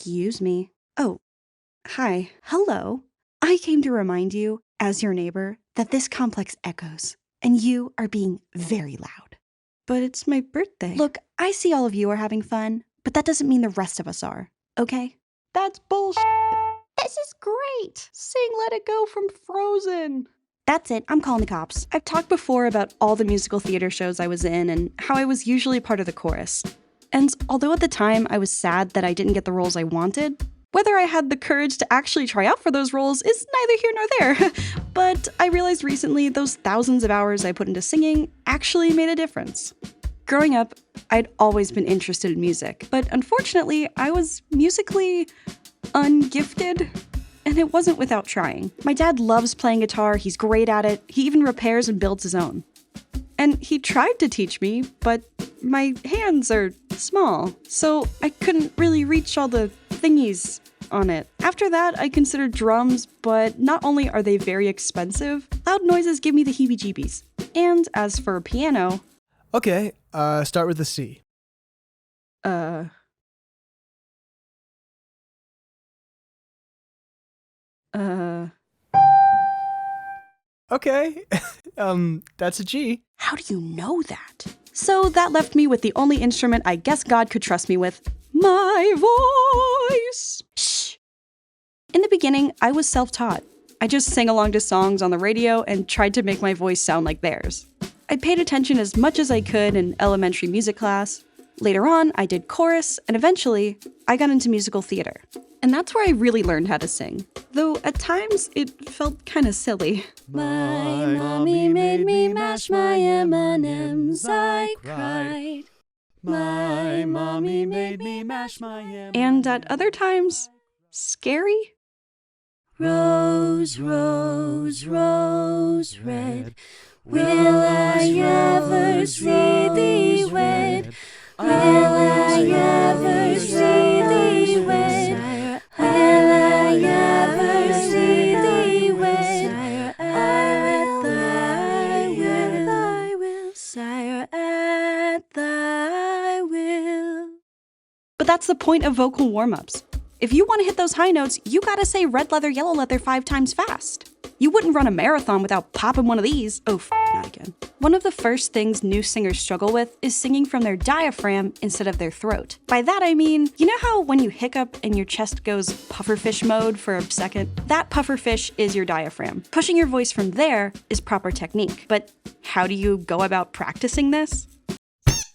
Excuse me. Oh, hi. Hello. I came to remind you, as your neighbor, that this complex echoes, and you are being very loud. But it's my birthday. Look, I see all of you are having fun, but that doesn't mean the rest of us are, okay? That's bullshit. This is great. Sing Let It Go from Frozen. That's it, I'm calling the cops. I've talked before about all the musical theater shows I was in and how I was usually part of the chorus. And although at the time I was sad that I didn't get the roles I wanted, whether I had the courage to actually try out for those roles is neither here nor there. But I realized recently those thousands of hours I put into singing actually made a difference. Growing up, I'd always been interested in music, but unfortunately, I was musically ungifted, and it wasn't without trying. My dad loves playing guitar, he's great at it, he even repairs and builds his own. And he tried to teach me, but my hands are small, so I couldn't really reach all the thingies on it. After that, I considered drums, but not only are they very expensive, loud noises give me the heebie-jeebies. And as for piano... Okay, start with the C. Okay, that's a G. How do you know that? So that left me with the only instrument I guess God could trust me with, my voice. Shh. In the beginning, I was self-taught. I just sang along to songs on the radio and tried to make my voice sound like theirs. I paid attention as much as I could in elementary music class. Later on, I did chorus, and eventually, I got into musical theater. And that's where I really learned how to sing. Though at times, it felt kinda silly. My mommy made me mash my M&Ms, I cried. My mommy made me mash my M&Ms. And at other times, scary? Rose, rose, rose red, will I ever see thee wed? Will I ever see thee wed? Will I ever see thee wed? At thy will, sire, at thy will. But that's the point of vocal warm-ups. If you want to hit those high notes, you gotta say red leather, yellow leather 5 times fast. You wouldn't run a marathon without popping one of these. Oh, not again. One of the first things new singers struggle with is singing from their diaphragm instead of their throat. By that I mean, you know how when you hiccup and your chest goes pufferfish mode for a second? That pufferfish is your diaphragm. Pushing your voice from there is proper technique. But how do you go about practicing this?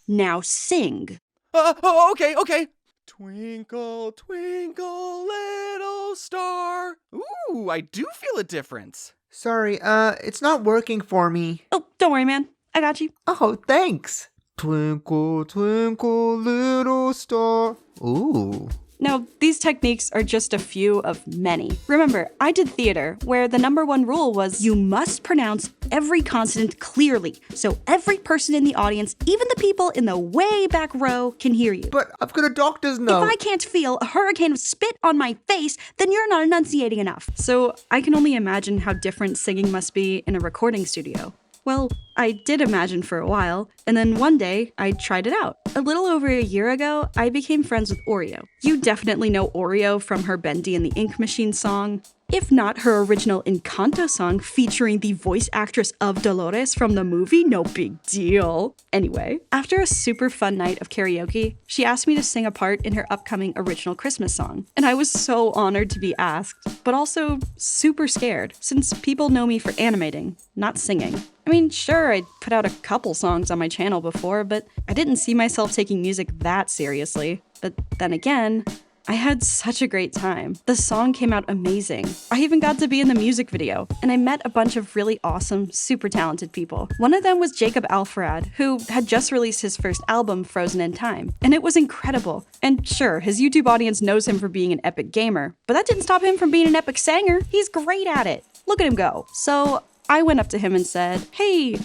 Now sing. Okay. Twinkle, twinkle, little star. Ooh, I do feel a difference. Sorry, it's not working for me. Oh, don't worry, man. I got you. Oh, thanks. Twinkle, twinkle, little star. Ooh. Now, these techniques are just a few of many. Remember, I did theater, where the #1 rule was you must pronounce every consonant clearly, so every person in the audience, even the people in the way back row, can hear you. But I've got a doctor's note. If I can't feel a hurricane of spit on my face, then you're not enunciating enough. So I can only imagine how different singing must be in a recording studio. Well, I did imagine for a while, and then one day, I tried it out. A little over a year ago, I became friends with Oreo. You definitely know Oreo from her Bendy and the Ink Machine song. If not her original Encanto song featuring the voice actress of Dolores from the movie, no big deal. Anyway, after a super fun night of karaoke, she asked me to sing a part in her upcoming original Christmas song. And I was so honored to be asked, but also super scared, since people know me for animating, not singing. I mean, sure, I'd put out a couple songs on my channel before, but I didn't see myself taking music that seriously. But then again, I had such a great time. The song came out amazing. I even got to be in the music video, and I met a bunch of really awesome, super talented people. One of them was Jacob Alfarad, who had just released his first album, Frozen in Time, and it was incredible. And sure, his YouTube audience knows him for being an epic gamer, but that didn't stop him from being an epic singer. He's great at it. Look at him go. So I went up to him and said, "Hey,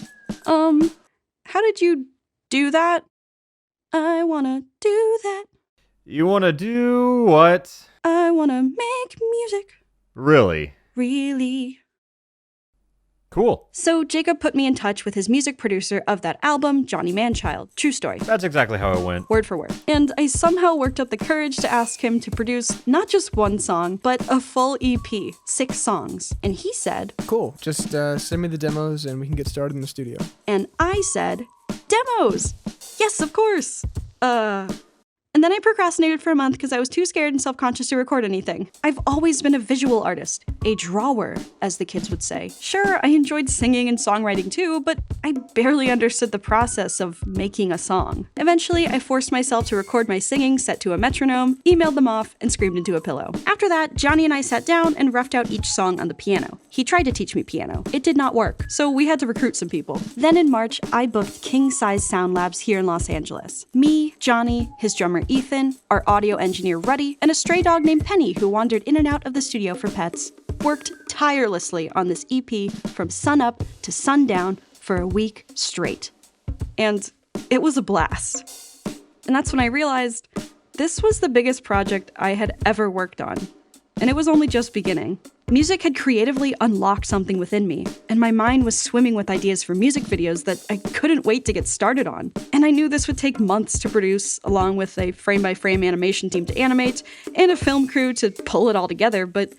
how did you do that? I wanna do that. You wanna do what? I wanna make music. Really? Really." Cool. So Jacob put me in touch with his music producer of that album, Johnny Manchild. True story. That's exactly how it went. Word for word. And I somehow worked up the courage to ask him to produce not just one song, but a full EP, 6 songs. And he said, Cool. Just send me the demos and we can get started in the studio. and I said, demos! Yes, of course! And then I procrastinated for a month because I was too scared and self-conscious to record anything. I've always been a visual artist, a drawer, as the kids would say. Sure, I enjoyed singing and songwriting too, but I barely understood the process of making a song. Eventually, I forced myself to record my singing set to a metronome, emailed them off, and screamed into a pillow. After that, Johnny and I sat down and roughed out each song on the piano. He tried to teach me piano. It did not work, so we had to recruit some people. Then in March, I booked king-size sound labs here in Los Angeles. Me, Johnny, his drummer Ethan, our audio engineer Ruddy, and a stray dog named Penny who wandered in and out of the studio for pets, worked tirelessly on this EP from sunup to sundown for a week straight. And it was a blast. And that's when I realized this was the biggest project I had ever worked on. And it was only just beginning. Music had creatively unlocked something within me, and my mind was swimming with ideas for music videos that I couldn't wait to get started on. And I knew this would take months to produce, along with a frame-by-frame animation team to animate, and a film crew to pull it all together, but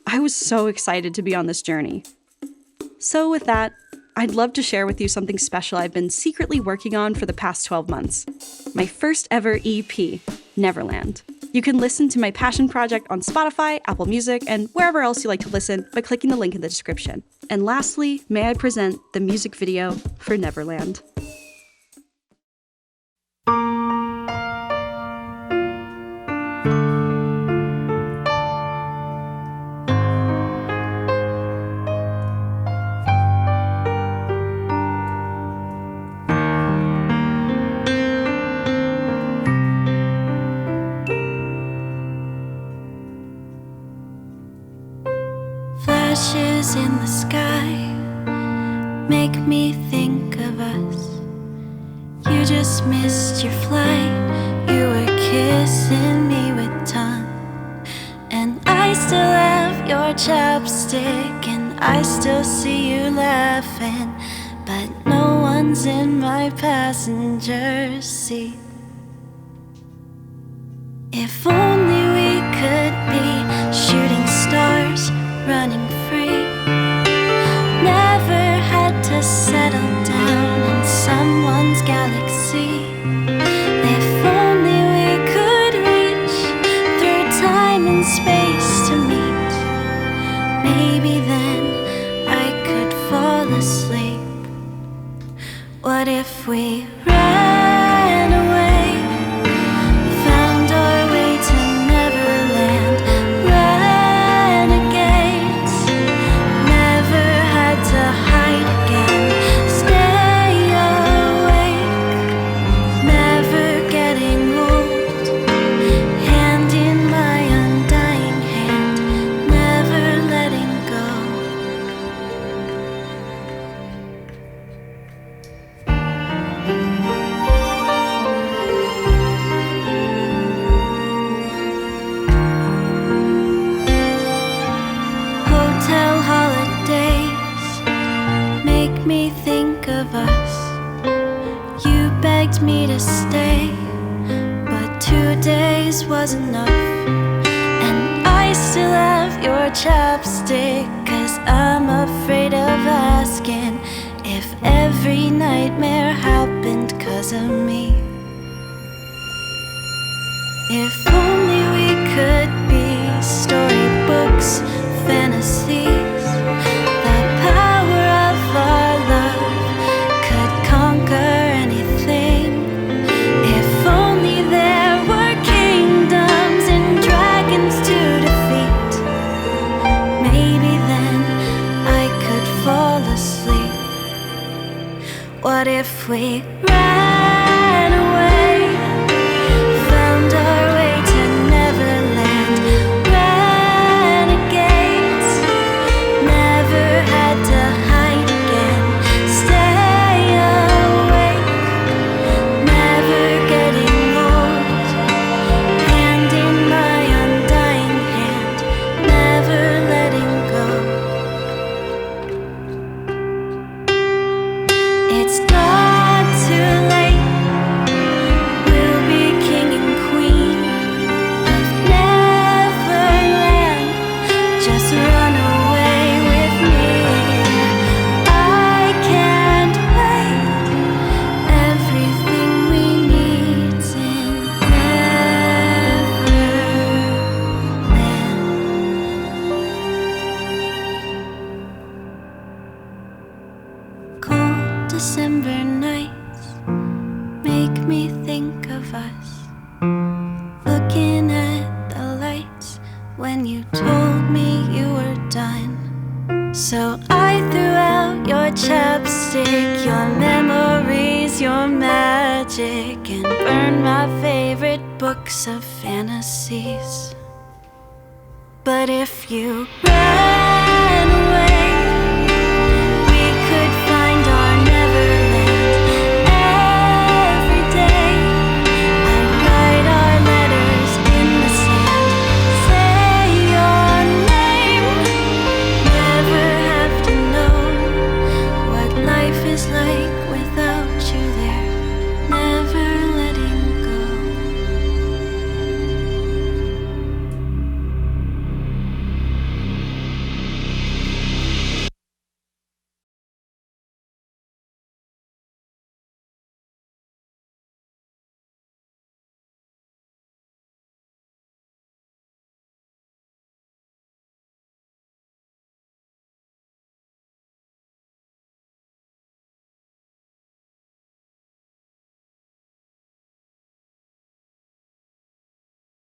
I was so excited to be on this journey. So with that, I'd love to share with you something special I've been secretly working on for the past 12 months. My first ever EP, Neverland. You can listen to my passion project on Spotify, Apple Music, and wherever else you like to listen by clicking the link in the description. And lastly, may I present the music video for Neverland. Flashes in the sky make me think of us. You just missed your flight. You were kissing me with tongue, and I still have your chapstick, and I still see you laughing, but no one's in my passenger seat. If only we could be shooting stars, running free. Never had to settle down in someone's galaxy. If only we could reach through time and space to meet. Maybe then I could fall asleep. What if we ran away, found our way to Neverland, renegades, never had to hide again, stay awake, never getting old, hand in my undying hand, never letting go. Hotel holidays make me think of us. You begged me to stay, but 2 days was enough. And I still have your chapstick, 'cause I'm afraid of asking if every nightmare happened 'cause of me. If only we could be storybooks, fantasies. The power of our love could conquer anything. If only there were kingdoms and dragons to defeat. Maybe then I could fall asleep. What if we ran away, found our way to Neverland, renegades, never had to hide again, stay awake, never getting old, hand in my undying hand, never letting go. It's not too late. We'll be king and queen of Neverland. Just run away with me. I can't wait. Everything we need's in Neverland. Cold December nights make me think of us, looking at the lights when you told me you were done. So I threw out your chapstick, your memories, your magic, and burned my favorite books of fantasies. But if you ran away, we could find our Neverland. Every day I'd write our letters in the sand, say your name, never have to know what life is like